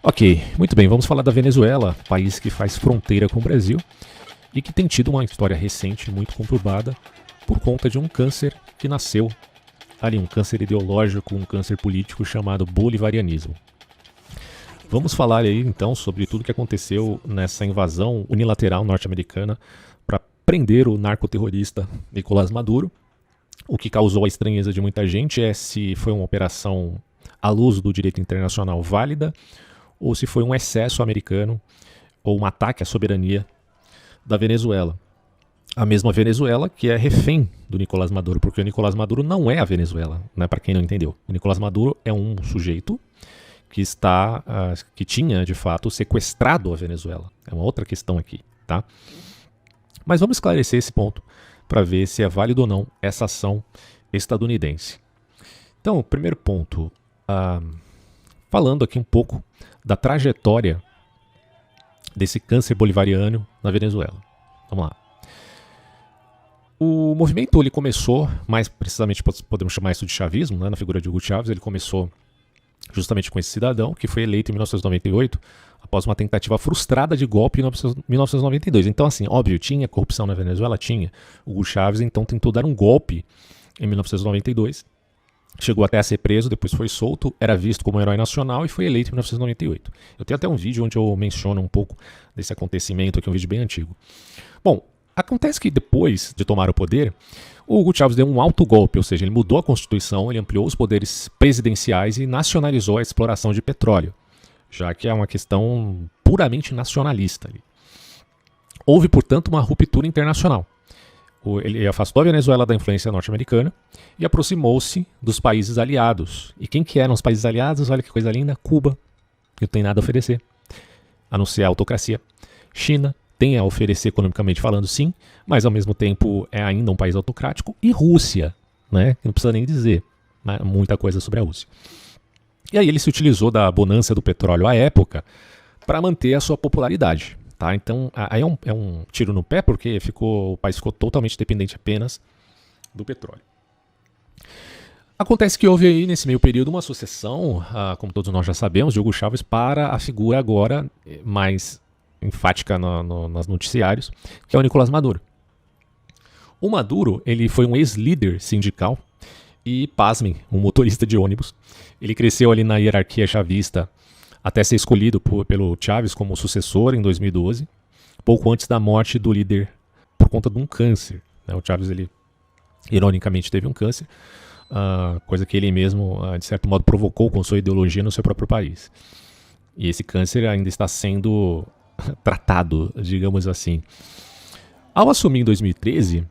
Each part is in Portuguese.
Ok, muito bem, vamos falar da Venezuela, país que faz fronteira com o Brasil e que tem tido uma história recente muito conturbada por conta de um câncer que nasceu ali, um câncer ideológico, um câncer político chamado bolivarianismo. Vamos falar aí então sobre tudo que aconteceu nessa invasão unilateral norte-americana para prender o narcoterrorista Nicolás Maduro. O que causou a estranheza de muita gente é se foi uma operação à luz do direito internacional válida ou se foi um excesso americano ou um ataque à soberania da Venezuela. A mesma Venezuela que é refém do Nicolás Maduro, porque o Nicolás Maduro não é a Venezuela, né, para quem não entendeu. O Nicolás Maduro é um sujeito que tinha, de fato, sequestrado a Venezuela. É uma outra questão aqui, tá? Mas vamos esclarecer esse ponto para ver se é válido ou não essa ação estadunidense. Então, primeiro ponto, falando aqui um pouco da trajetória desse câncer bolivariano na Venezuela. Vamos lá. O movimento ele começou, mais precisamente podemos chamar isso de chavismo, né, na figura de Hugo Chávez. Ele começou justamente com esse cidadão que foi eleito em 1998 após uma tentativa frustrada de golpe em 1992. Então, assim, óbvio, tinha corrupção na Venezuela? Tinha. Hugo Chávez, então, tentou dar um golpe em 1992. Chegou até a ser preso, depois foi solto, era visto como um herói nacional e foi eleito em 1998. Eu tenho até um vídeo onde eu menciono um pouco desse acontecimento, que é um vídeo bem antigo. Bom, acontece que depois de tomar o poder, o Hugo Chávez deu um autogolpe, ou seja, ele mudou a Constituição, ele ampliou os poderes presidenciais e nacionalizou a exploração de petróleo, já que é uma questão puramente nacionalista ali. Houve, portanto, uma ruptura internacional. Ele afastou a Venezuela da influência norte-americana e aproximou-se dos países aliados. E quem que eram os países aliados? Olha que coisa linda, Cuba, que não tem nada a oferecer, a não ser a autocracia. China tem a oferecer economicamente falando, sim, mas ao mesmo tempo é ainda um país autocrático. E Rússia, né, que não precisa nem dizer muita coisa sobre a Rússia. E aí ele se utilizou da bonança do petróleo à época para manter a sua popularidade. Tá? Então, aí é um tiro no pé, porque o país ficou totalmente dependente apenas do petróleo. Acontece que houve aí, nesse meio período, uma sucessão, como todos nós já sabemos, de Hugo Chávez para a figura agora mais enfática nos noticiários, que é o Nicolás Maduro. O Maduro, ele foi um ex-líder sindical e, pasmem, um motorista de ônibus. Ele cresceu ali na hierarquia chavista até ser escolhido pelo Chávez como sucessor em 2012, pouco antes da morte do líder por conta de um câncer. O Chávez, ele, ironicamente, teve um câncer, coisa que ele mesmo, de certo modo, provocou com sua ideologia no seu próprio país. E esse câncer ainda está sendo tratado, digamos assim. Ao assumir em 2013,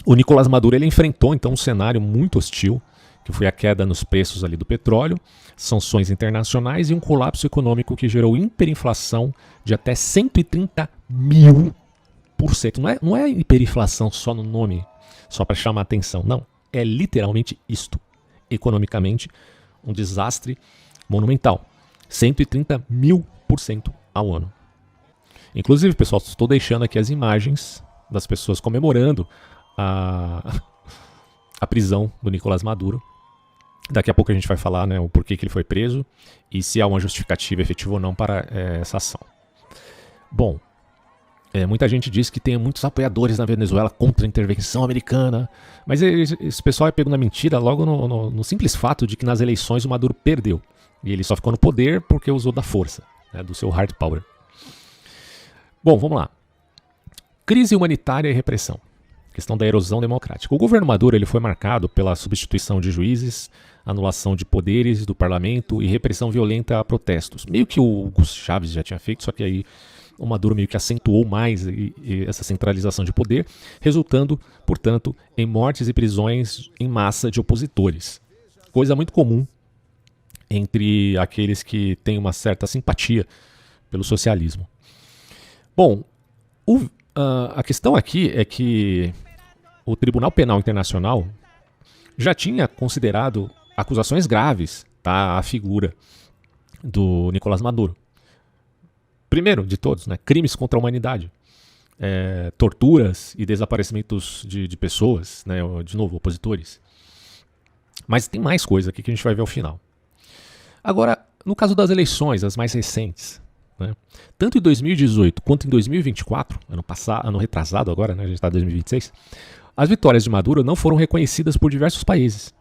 o Nicolás Maduro ele enfrentou então um cenário muito hostil, que foi a queda nos preços ali do petróleo, sanções internacionais e um colapso econômico que gerou hiperinflação de até 130.000%. Não é hiperinflação só no nome, só para chamar atenção, não. É literalmente isto. Economicamente, um desastre monumental. 130.000% ao ano. Inclusive, pessoal, estou deixando aqui as imagens das pessoas comemorando a prisão do Nicolás Maduro. Daqui a pouco a gente vai falar, né, o porquê que ele foi preso e se há uma justificativa efetiva ou não para essa ação. Bom, muita gente diz que tem muitos apoiadores na Venezuela contra a intervenção americana, mas esse pessoal é pego na mentira logo no simples fato de que nas eleições o Maduro perdeu. E ele só ficou no poder porque usou da força, né, do seu hard power. Bom, vamos lá. Crise humanitária e repressão. Questão da erosão democrática. O governo Maduro ele foi marcado pela substituição de juízes, anulação de poderes do parlamento e repressão violenta a protestos. Meio que o Hugo Chávez já tinha feito, só que aí o Maduro meio que acentuou mais essa centralização de poder, resultando, portanto, em mortes e prisões em massa de opositores. Coisa muito comum entre aqueles que têm uma certa simpatia pelo socialismo. Bom, a questão aqui é que o Tribunal Penal Internacional já tinha considerado acusações graves, tá, à figura do Nicolás Maduro. Primeiro de todos, né, crimes contra a humanidade, torturas e desaparecimentos de pessoas, né, de novo, opositores. Mas tem mais coisa aqui que a gente vai ver ao final. Agora, no caso das eleições, as mais recentes, né, tanto em 2018 quanto em 2024, ano retrasado agora, né, a gente está em 2026, as vitórias de Maduro não foram reconhecidas por diversos países.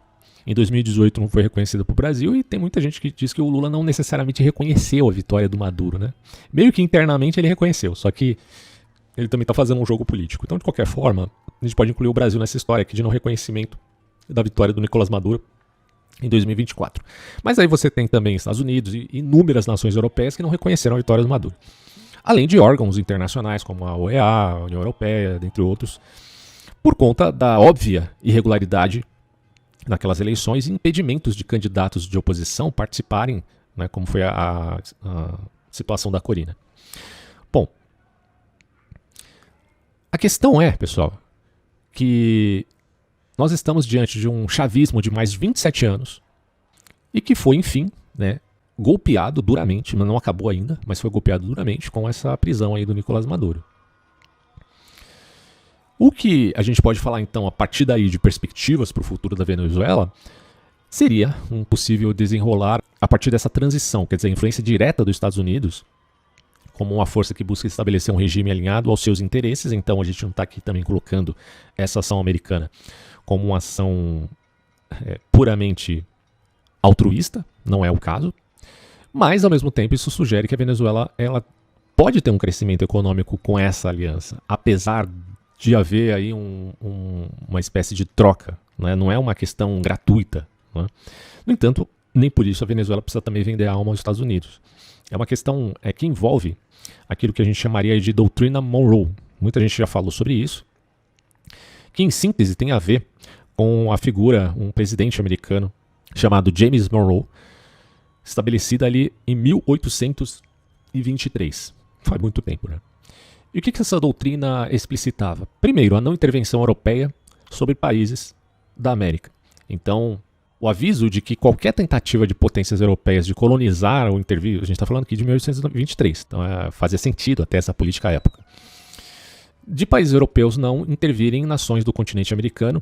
Em 2018 não foi reconhecida por Brasil e tem muita gente que diz que o Lula não necessariamente reconheceu a vitória do Maduro, né? Meio que internamente ele reconheceu, só que ele também está fazendo um jogo político. Então, de qualquer forma, a gente pode incluir o Brasil nessa história aqui de não reconhecimento da vitória do Nicolás Maduro em 2024. Mas aí você tem também Estados Unidos e inúmeras nações europeias que não reconheceram a vitória do Maduro. Além de órgãos internacionais como a OEA, a União Europeia, dentre outros, por conta da óbvia irregularidade naquelas eleições e impedimentos de candidatos de oposição participarem, né, como foi a situação da Corina. Bom, a questão é, pessoal, que nós estamos diante de um chavismo de mais de 27 anos e que foi, enfim, né, golpeado duramente, mas não acabou ainda, mas foi golpeado duramente com essa prisão aí do Nicolás Maduro. O que a gente pode falar, então, a partir daí de perspectivas para o futuro da Venezuela, seria um possível desenrolar a partir dessa transição, quer dizer, a influência direta dos Estados Unidos como uma força que busca estabelecer um regime alinhado aos seus interesses. Então a gente não está aqui também colocando essa ação americana como uma ação puramente altruísta, não é o caso, mas ao mesmo tempo isso sugere que a Venezuela ela pode ter um crescimento econômico com essa aliança, apesar de haver aí uma espécie de troca, né? Não é uma questão gratuita, né? No entanto, nem por isso a Venezuela precisa também vender a alma aos Estados Unidos. É uma questão que envolve aquilo que a gente chamaria de doutrina Monroe. Muita gente já falou sobre isso, que em síntese tem a ver com a figura, um presidente americano chamado James Monroe, estabelecida ali em 1823. Faz muito tempo, né? E o que essa doutrina explicitava? Primeiro, a não intervenção europeia sobre países da América. Então, o aviso de que qualquer tentativa de potências europeias de colonizar ou intervir, a gente está falando aqui de 1823, então fazia sentido até essa política à época, de países europeus não intervirem em nações do continente americano,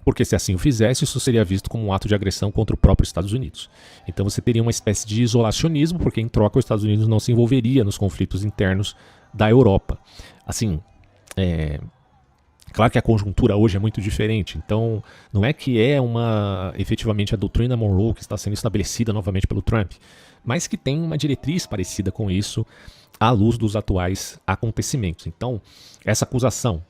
porque se assim o fizesse, isso seria visto como um ato de agressão contra o próprio Estados Unidos. Então você teria uma espécie de isolacionismo, porque em troca os Estados Unidos não se envolveria nos conflitos internos da Europa. Assim, claro que a conjuntura hoje é muito diferente, então não é que efetivamente a doutrina Monroe que está sendo estabelecida novamente pelo Trump, mas que tem uma diretriz parecida com isso à luz dos atuais acontecimentos. Então, essa acusação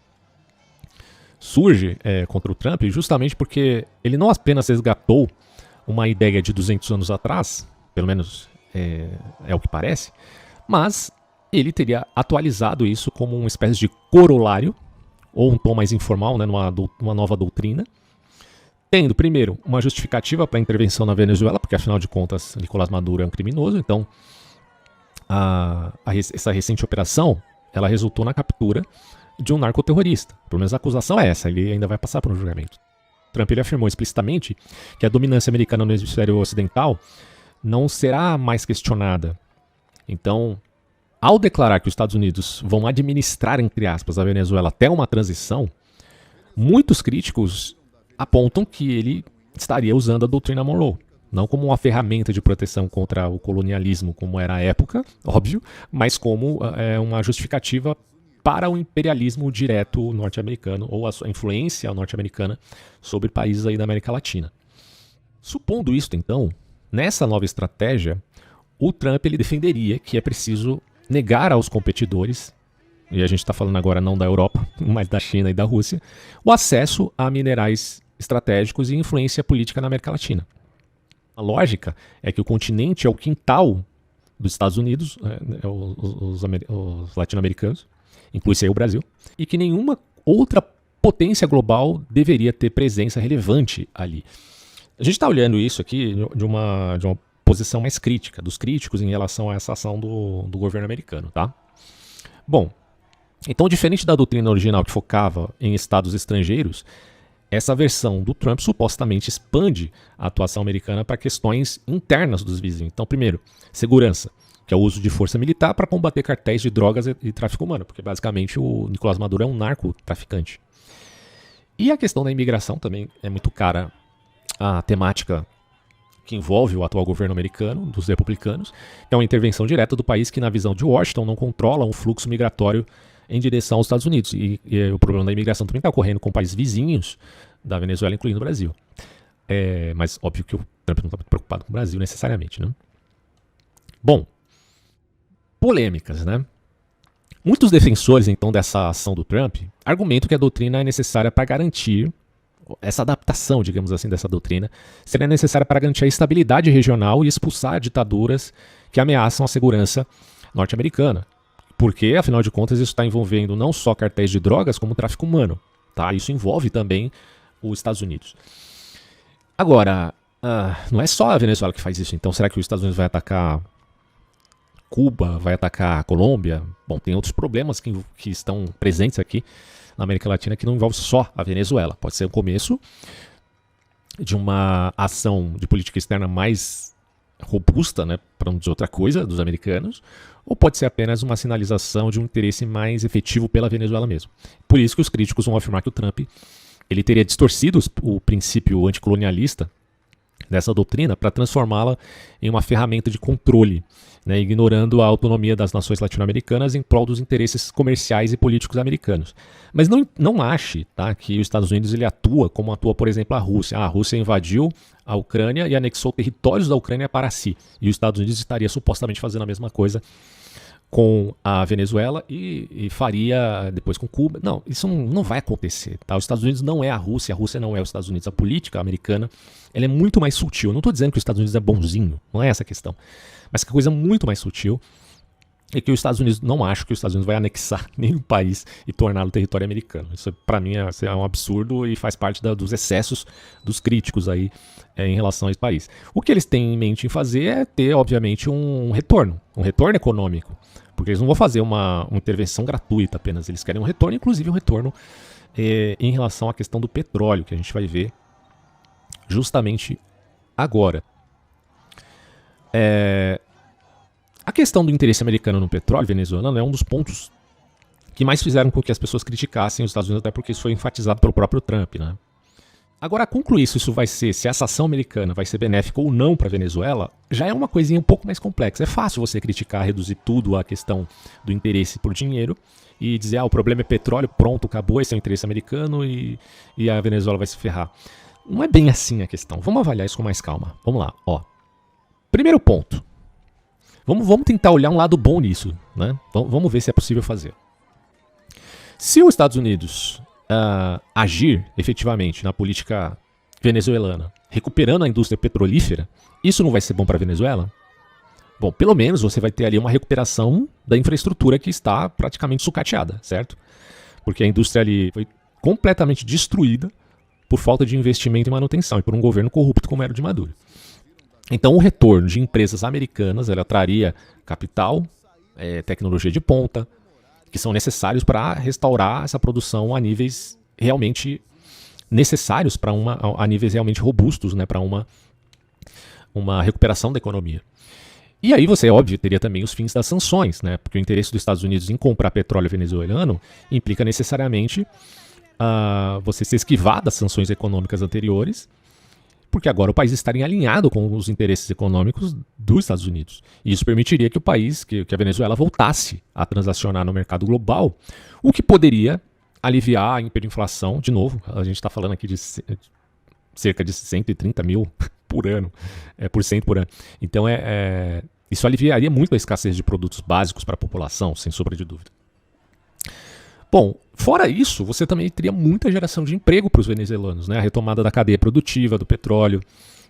surge contra o Trump justamente porque ele não apenas resgatou uma ideia de 200 anos atrás, pelo menos é o que parece, mas ele teria atualizado isso como uma espécie de corolário, ou um tom mais informal, né, numa nova doutrina, tendo, primeiro, uma justificativa para a intervenção na Venezuela, porque afinal de contas Nicolás Maduro é um criminoso, então essa recente operação ela resultou na captura de um narcoterrorista. Pelo menos a acusação é essa, ele ainda vai passar por um julgamento. Trump ele afirmou explicitamente que a dominância americana no hemisfério ocidental não será mais questionada. Então, ao declarar que os Estados Unidos vão administrar, entre aspas, a Venezuela até uma transição, muitos críticos apontam que ele estaria usando a doutrina Monroe, não como uma ferramenta de proteção contra o colonialismo, como era à época, óbvio, mas como uma justificativa para o imperialismo direto norte-americano ou a sua influência norte-americana sobre países aí da América Latina. Supondo isto, então, nessa nova estratégia, o Trump ele defenderia que é preciso negar aos competidores, e a gente está falando agora não da Europa, mas da China e da Rússia, o acesso a minerais estratégicos e influência política na América Latina. A lógica é que o continente é o quintal dos Estados Unidos, os latino-americanos, inclui-se aí o Brasil, e que nenhuma outra potência global deveria ter presença relevante ali. A gente está olhando isso aqui de uma posição mais crítica, dos críticos em relação a essa ação do governo americano, tá? Bom, então diferente da doutrina original que focava em estados estrangeiros, essa versão do Trump supostamente expande a atuação americana para questões internas dos vizinhos. Então, primeiro, segurança, que é o uso de força militar para combater cartéis de drogas e tráfico humano, porque basicamente o Nicolás Maduro é um narcotraficante. E a questão da imigração também é muito cara, a temática que envolve o atual governo americano, dos republicanos, é uma intervenção direta do país que, na visão de Washington, não controla um fluxo migratório em direção aos Estados Unidos. E o problema da imigração também está ocorrendo com países vizinhos da Venezuela, incluindo o Brasil. Mas óbvio que o Trump não está muito preocupado com o Brasil necessariamente, né? Bom, polêmicas, né? Muitos defensores, então, dessa ação do Trump argumentam que a doutrina é necessária para garantir essa adaptação, digamos assim, dessa doutrina, seria necessária para garantir a estabilidade regional e expulsar ditaduras que ameaçam a segurança norte-americana. Porque, afinal de contas, isso está envolvendo não só cartéis de drogas, como tráfico humano. Tá? Isso envolve também os Estados Unidos. Agora, não é só a Venezuela que faz isso. Então, será que os Estados Unidos vai atacar Cuba, vai atacar a Colômbia? Bom, tem outros problemas que estão presentes aqui na América Latina que não envolve só a Venezuela. Pode ser o começo de uma ação de política externa mais robusta, né, para não dizer outra coisa, dos americanos, ou pode ser apenas uma sinalização de um interesse mais efetivo pela Venezuela mesmo. Por isso que os críticos vão afirmar que o Trump ele teria distorcido o princípio anticolonialista dessa doutrina para transformá-la em uma ferramenta de controle, né, ignorando a autonomia das nações latino-americanas em prol dos interesses comerciais e políticos americanos. Mas não ache, tá, que os Estados Unidos ele atua como atua, por exemplo, a Rússia. A Rússia invadiu a Ucrânia e anexou territórios da Ucrânia para si. E os Estados Unidos estaria supostamente fazendo a mesma coisa com a Venezuela e faria depois com Cuba. Não, isso não vai acontecer. Tá? Os Estados Unidos não é a Rússia não é os Estados Unidos. A política americana ela é muito mais sutil. Eu não estou dizendo que os Estados Unidos é bonzinho, não é essa a questão. Mas que a coisa muito mais sutil é que os Estados Unidos, não acho que os Estados Unidos vai anexar nenhum país e torná-lo território americano. Isso para mim é um absurdo e faz parte dos excessos dos críticos aí em relação a esse país. O que eles têm em mente em fazer é ter, obviamente, um retorno econômico. Porque eles não vão fazer uma intervenção gratuita apenas, eles querem um retorno, inclusive um retorno em relação à questão do petróleo, que a gente vai ver justamente agora. A questão do interesse americano no petróleo venezuelano é um dos pontos que mais fizeram com que as pessoas criticassem os Estados Unidos, até porque isso foi enfatizado pelo próprio Trump, né? Agora, concluir se isso vai ser, se essa ação americana vai ser benéfica ou não para a Venezuela, já é uma coisinha um pouco mais complexa. É fácil você criticar, reduzir tudo à questão do interesse por dinheiro e dizer, o problema é petróleo, pronto, acabou, esse é o interesse americano e a Venezuela vai se ferrar. Não é bem assim a questão. Vamos avaliar isso com mais calma. Vamos lá, ó. Primeiro ponto. Vamos tentar olhar um lado bom nisso, né? Vamos ver se é possível fazer. Se os Estados Unidos agir efetivamente na política venezuelana, recuperando a indústria petrolífera, isso não vai ser bom para a Venezuela? Bom, pelo menos você vai ter ali uma recuperação da infraestrutura que está praticamente sucateada, certo? Porque a indústria ali foi completamente destruída por falta de investimento e manutenção e por um governo corrupto como era o de Maduro. Então o retorno de empresas americanas, ela traria capital, tecnologia de ponta, que são necessários para restaurar essa produção a níveis realmente necessários, a níveis realmente robustos, né, para uma recuperação da economia. E aí você, óbvio, teria também os fins das sanções, né, porque o interesse dos Estados Unidos em comprar petróleo venezuelano implica necessariamente você se esquivar das sanções econômicas anteriores, porque agora o país estaria alinhado com os interesses econômicos dos Estados Unidos. E isso permitiria que o país, que a Venezuela voltasse a transacionar no mercado global, o que poderia aliviar a hiperinflação. De novo, a gente está falando aqui de cerca de 130 mil por ano, por cento por ano. Então isso aliviaria muito a escassez de produtos básicos para a população, sem sombra de dúvida. Bom, fora isso, você também teria muita geração de emprego para os venezuelanos, né? A retomada da cadeia produtiva do petróleo,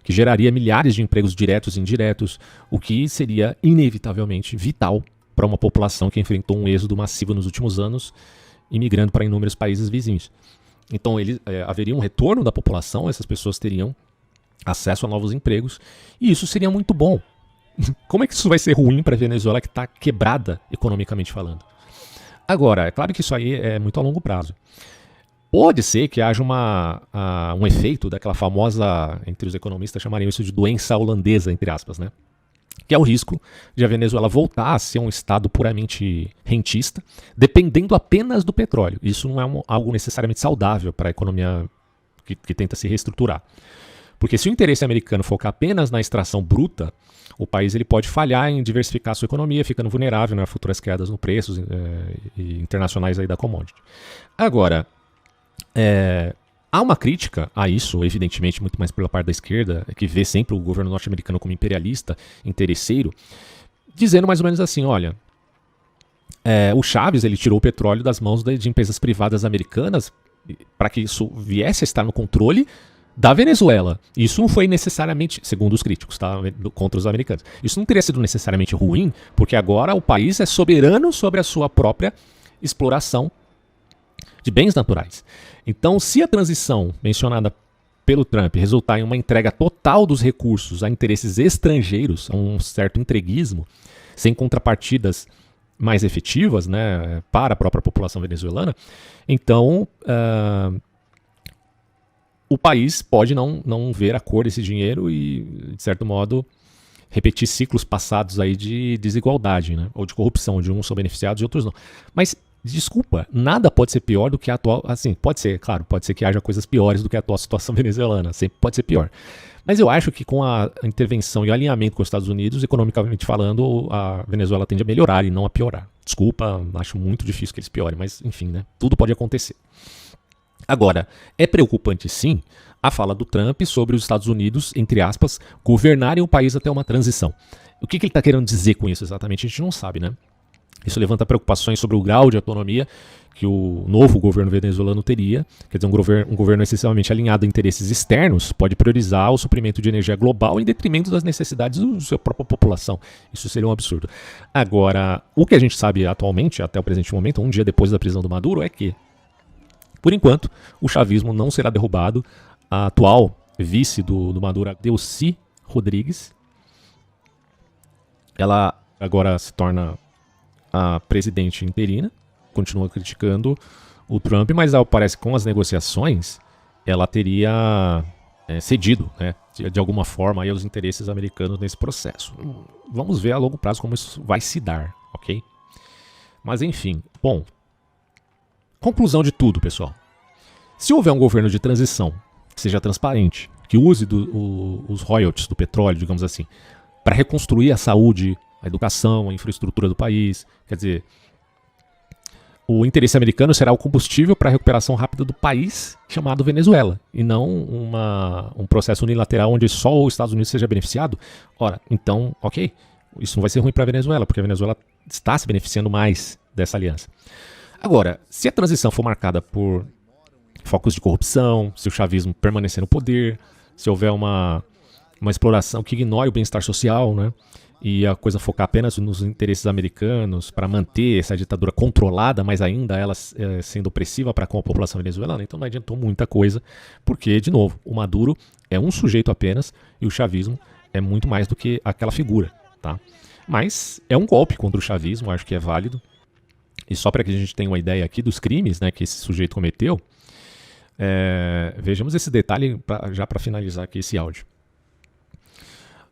que geraria milhares de empregos diretos e indiretos, o que seria inevitavelmente vital para uma população que enfrentou um êxodo massivo nos últimos anos, imigrando para inúmeros países vizinhos. Então haveria um retorno da população, essas pessoas teriam acesso a novos empregos, e isso seria muito bom. Como é que isso vai ser ruim para a Venezuela que está quebrada economicamente falando? Agora, é claro que isso aí é muito a longo prazo. Pode ser que haja um efeito daquela famosa, entre os economistas chamariam isso de doença holandesa, entre aspas, né? Que é o risco de a Venezuela voltar a ser um estado puramente rentista, dependendo apenas do petróleo. Isso não é algo necessariamente saudável para a economia que tenta se reestruturar. Porque se o interesse americano focar apenas na extração bruta, o país ele pode falhar em diversificar sua economia, ficando vulnerável, né, a futuras quedas no preços internacionais aí da commodity. Agora, há uma crítica a isso, evidentemente, muito mais pela parte da esquerda, que vê sempre o governo norte-americano como imperialista, interesseiro, dizendo mais ou menos assim, olha, o Chaves ele tirou o petróleo das mãos de empresas privadas americanas para que isso viesse a estar no controle da Venezuela. Isso não foi necessariamente, segundo os críticos, tá, contra os americanos, isso não teria sido necessariamente ruim, porque agora o país é soberano sobre a sua própria exploração de bens naturais. Então, se a transição mencionada pelo Trump resultar em uma entrega total dos recursos a interesses estrangeiros, a um certo entreguismo, sem contrapartidas mais efetivas, né, para a própria população venezuelana, então o país pode não ver a cor desse dinheiro e, de certo modo, repetir ciclos passados aí de desigualdade, né, ou de corrupção, onde uns são beneficiados e outros não. Mas, desculpa, nada pode ser pior do que a atual, assim, pode ser, claro, pode ser que haja coisas piores do que a atual situação venezuelana, sempre pode ser pior. Mas eu acho que com a intervenção e o alinhamento com os Estados Unidos, economicamente falando, a Venezuela tende a melhorar e não a piorar. Desculpa, acho muito difícil que eles piorem, mas enfim, né? Tudo pode acontecer. Agora, é preocupante sim a fala do Trump sobre os Estados Unidos, entre aspas, governarem o país até uma transição. O que ele está querendo dizer com isso exatamente, a gente não sabe, né? Isso levanta preocupações sobre o grau de autonomia que o novo governo venezuelano teria. Quer dizer, um governo excessivamente alinhado a interesses externos pode priorizar o suprimento de energia global em detrimento das necessidades da sua própria população. Isso seria um absurdo. Agora, o que a gente sabe atualmente, até o presente momento, um dia depois da prisão do Maduro, é que, por enquanto, o chavismo não será derrubado. A atual vice do Maduro, Delcy Rodrigues, ela agora se torna a presidente interina, continua criticando o Trump, mas parece que com as negociações ela teria cedido, né, de alguma forma aí, aos interesses americanos nesse processo. Vamos ver a longo prazo como isso vai se dar, ok? Mas enfim, bom, conclusão de tudo, pessoal. Se houver um governo de transição que seja transparente, que use os royalties do petróleo, digamos assim, para reconstruir a saúde, a educação, a infraestrutura do país, quer dizer, o interesse americano será o combustível para a recuperação rápida do país chamado Venezuela, e não um processo unilateral onde só os Estados Unidos seja beneficiado. Ora, então, ok, isso não vai ser ruim para a Venezuela, porque a Venezuela está se beneficiando mais dessa aliança. Agora, se a transição for marcada por focos de corrupção, se o chavismo permanecer no poder, se houver uma exploração que ignore o bem-estar social, né, e a coisa focar apenas nos interesses americanos para manter essa ditadura controlada, mas ainda ela sendo opressiva para com a população venezuelana, então não adiantou muita coisa, porque, de novo, o Maduro é um sujeito apenas e o chavismo é muito mais do que aquela figura, tá? Mas é um golpe contra o chavismo, acho que é válido. E só para que a gente tenha uma ideia aqui dos crimes, né, que esse sujeito cometeu, vejamos esse detalhe já para finalizar aqui esse áudio.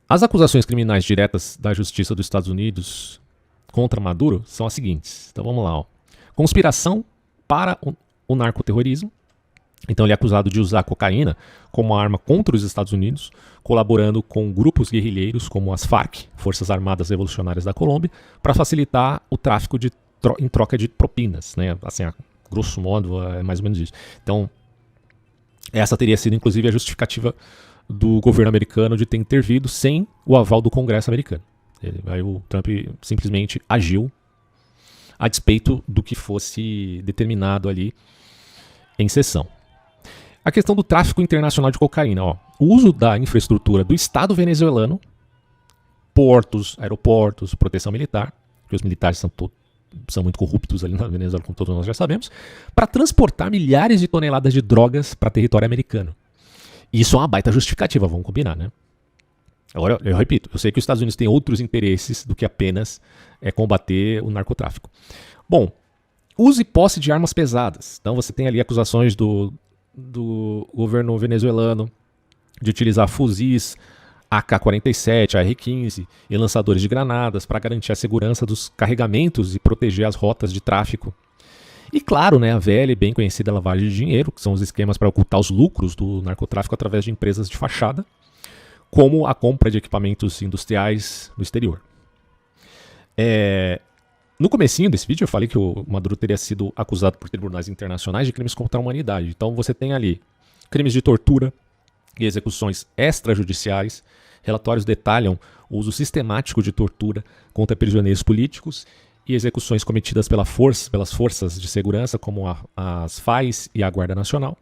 As acusações criminais diretas da Justiça dos Estados Unidos contra Maduro são as seguintes. Então vamos lá. Conspiração para o narcoterrorismo. Então ele é acusado de usar cocaína como arma contra os Estados Unidos, colaborando com grupos guerrilheiros como as FARC, Forças Armadas Revolucionárias da Colômbia, para facilitar o tráfico em troca de propinas, né? Assim, a grosso modo, é mais ou menos isso. Então, essa teria sido inclusive a justificativa do governo americano de ter intervido sem o aval do Congresso americano. Aí o Trump simplesmente agiu a despeito do que fosse determinado ali em sessão. A questão do tráfico internacional de cocaína. O uso da infraestrutura do Estado venezuelano, portos, aeroportos, proteção militar, que os militares são muito corruptos ali na Venezuela, como todos nós já sabemos, para transportar milhares de toneladas de drogas para território americano. Isso é uma baita justificativa, vamos combinar, né? Agora, eu repito, eu sei que os Estados Unidos têm outros interesses do que apenas combater o narcotráfico. Bom, uso e posse de armas pesadas. Então você tem ali acusações do governo venezuelano de utilizar fuzis AK-47, AR-15 e lançadores de granadas para garantir a segurança dos carregamentos e proteger as rotas de tráfico. E claro, né, a velha e bem conhecida lavagem de dinheiro, que são os esquemas para ocultar os lucros do narcotráfico através de empresas de fachada, como a compra de equipamentos industriais do exterior. No comecinho desse vídeo eu falei que o Maduro teria sido acusado por tribunais internacionais de crimes contra a humanidade. Então você tem ali crimes de tortura e execuções extrajudiciais. Relatórios detalham o uso sistemático de tortura contra prisioneiros políticos e execuções cometidas pelas forças de segurança, como as FAIs e a Guarda Nacional.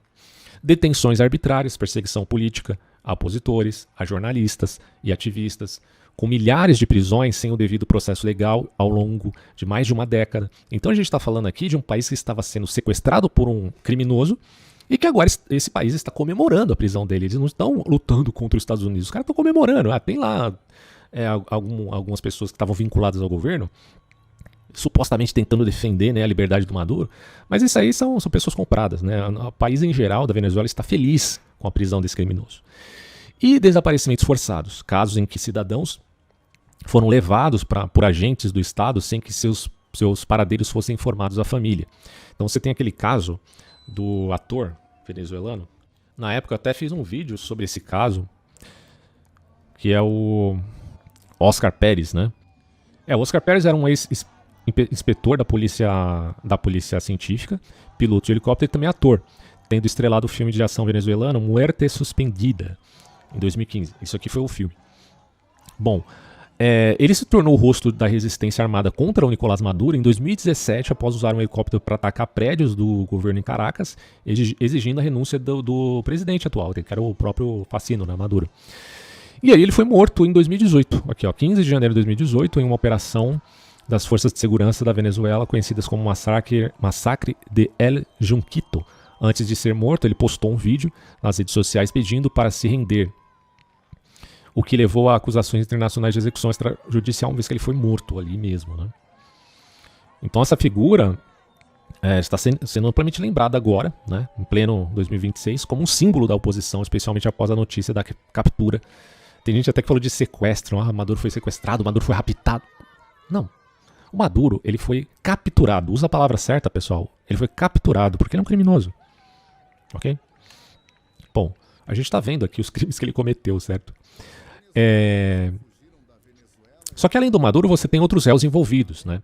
Detenções arbitrárias, perseguição política a opositores, a jornalistas e ativistas, com milhares de prisões sem o devido processo legal ao longo de mais de uma década. Então a gente está falando aqui de um país que estava sendo sequestrado por um criminoso e que agora esse país está comemorando a prisão dele. Eles não estão lutando contra os Estados Unidos, os caras estão comemorando. Tem lá algumas pessoas que estavam vinculadas ao governo, supostamente tentando defender, né, a liberdade do Maduro, mas isso aí são pessoas compradas, né? O país em geral da Venezuela está feliz com a prisão desse criminoso. E desaparecimentos forçados, casos em que cidadãos foram levados por agentes do Estado sem que seus paradeiros fossem informados à família. Então você tem aquele caso do ator venezuelano. Na época eu até fiz um vídeo sobre esse caso, que é o Oscar Pérez, né? O Oscar Pérez era um ex-inspetor da polícia científica, piloto de helicóptero e também ator, tendo estrelado o filme de ação venezuelano Muerte Suspendida, em 2015. Isso aqui foi o filme. Bom, ele se tornou o rosto da resistência armada contra o Nicolás Maduro em 2017, após usar um helicóptero para atacar prédios do governo em Caracas, exigindo a renúncia do presidente atual, que era o próprio Facino, né, Maduro. E aí ele foi morto em 2018, aqui ó, 15 de janeiro de 2018, em uma operação das forças de segurança da Venezuela, conhecidas como Massacre de El Junquito. Antes de ser morto, ele postou um vídeo nas redes sociais pedindo para se render, o que levou a acusações internacionais de execução extrajudicial, uma vez que ele foi morto ali mesmo, né? Então essa figura está sendo amplamente lembrada agora, né, em pleno 2026, como um símbolo da oposição, especialmente após a notícia da captura. Tem gente até que falou de sequestro, Maduro foi sequestrado, Maduro foi raptado. Não. O Maduro, ele foi capturado. Usa a palavra certa, pessoal. Ele foi capturado porque ele é um criminoso. Ok? Bom, a gente está vendo aqui os crimes que ele cometeu, certo? Só que além do Maduro, você tem outros réus envolvidos, né?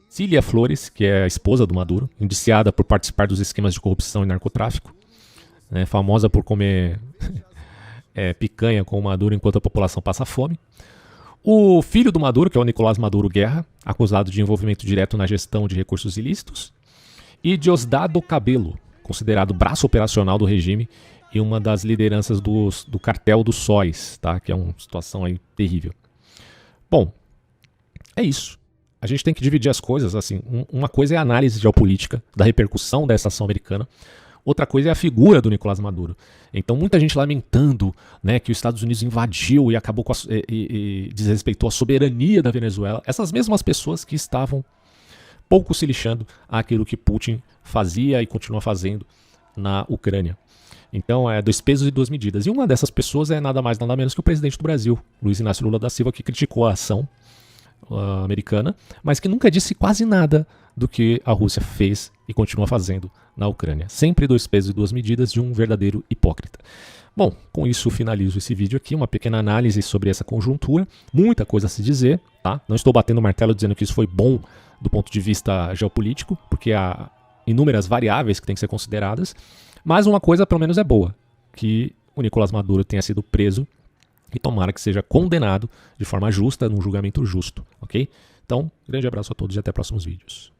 Cília Flores, que é a esposa do Maduro, indiciada por participar dos esquemas de corrupção e narcotráfico, né? Famosa por comer picanha com o Maduro enquanto a população passa fome. O filho do Maduro, que é o Nicolás Maduro Guerra, acusado de envolvimento direto na gestão de recursos ilícitos. E Diosdado Cabello, considerado braço operacional do regime e uma das lideranças do cartel dos sóis, tá? Que é uma situação aí terrível. Bom, é isso. A gente tem que dividir as coisas assim. Uma coisa é a análise geopolítica da repercussão dessa ação americana. Outra coisa é a figura do Nicolás Maduro. Então muita gente lamentando, né, que os Estados Unidos invadiu e acabou e desrespeitou a soberania da Venezuela. Essas mesmas pessoas que estavam pouco se lixando àquilo que Putin fazia e continua fazendo na Ucrânia. Então é dois pesos e duas medidas. E uma dessas pessoas é nada mais nada menos que o presidente do Brasil, Luiz Inácio Lula da Silva, que criticou a ação americana, mas que nunca disse quase nada do que a Rússia fez e continua fazendo na Ucrânia. Sempre dois pesos e duas medidas de um verdadeiro hipócrita. Bom, com isso finalizo esse vídeo aqui, uma pequena análise sobre essa conjuntura, muita coisa a se dizer, tá? Não estou batendo o martelo dizendo que isso foi bom do ponto de vista geopolítico, porque há inúmeras variáveis que têm que ser consideradas, mas uma coisa pelo menos é boa, que o Nicolás Maduro tenha sido preso e tomara que seja condenado de forma justa, num julgamento justo, ok? Então, grande abraço a todos e até próximos vídeos.